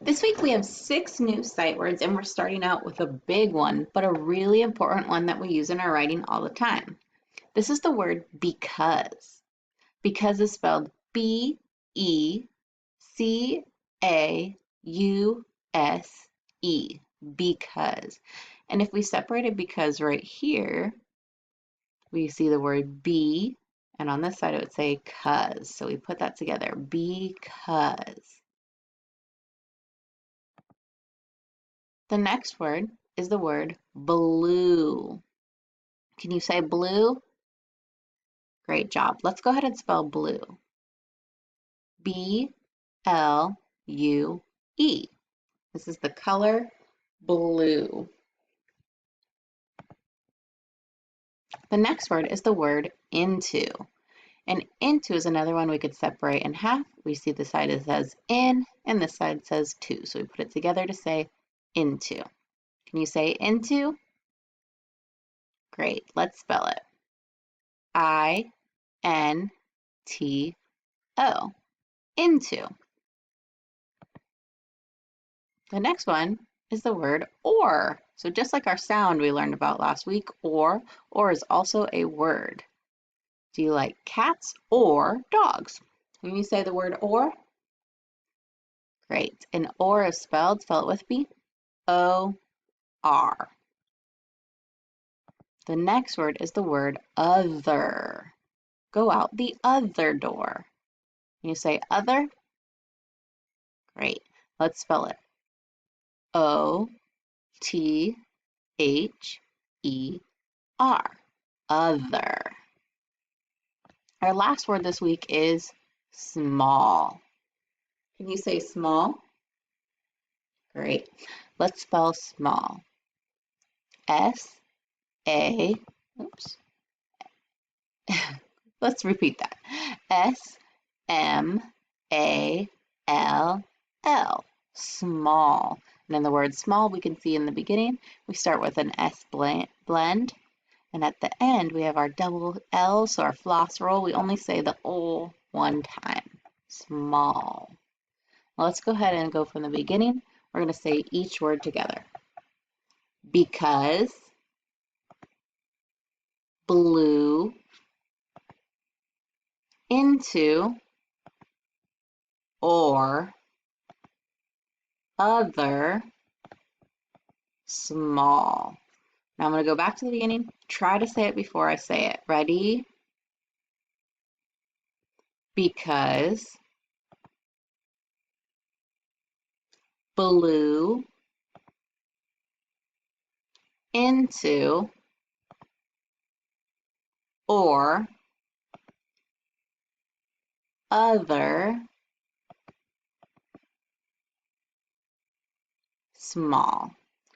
This week we have 6 new sight words and we're starting out with a big one, but a really important one that we use in our writing all the time. This is the word because. Because is spelled B-E-C-A-U-S-E, because. And if we separated because right here, we see the word be, and on this side it would say cuz. So we put that together, because. The next word is the word blue. Can you say blue? Great job. Let's go ahead and spell blue. B-L-U-E. This is the color blue. The next word is the word into. And into is another one we could separate in half. We see the side that says in and this side says to. So we put it together to say into. Can you say into? Great. Let's spell it. I-N-T-O. Into. The next one is the word or. So just like our sound we learned about last week, or is also a word. Do you like cats or dogs? When you say the word or, great. And or is spelled, spell it with me, O-R. The next word is the word other. Go out the other door. When you say other, great. Let's spell it. O-T-H-E-R. Other. Our last word this week is small. Can you say small? Great. Let's spell small. S-A, oops. Let's repeat that. S-M-A-L-L. Small. And in the word small, we can see in the beginning, we start with an S blend. And at the end, we have our double L, so our floss roll, we only say the O one time. Small. Well, let's go ahead and go from the beginning. We're going to say each word together. Because, blue, into, or, other, small. Now I'm going to go back to the beginning. Try to say it before I say it. Ready? Because, blue, into, or, other, small.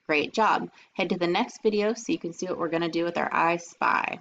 Great job. Head to the next video so you can see what we're going to do with our I Spy.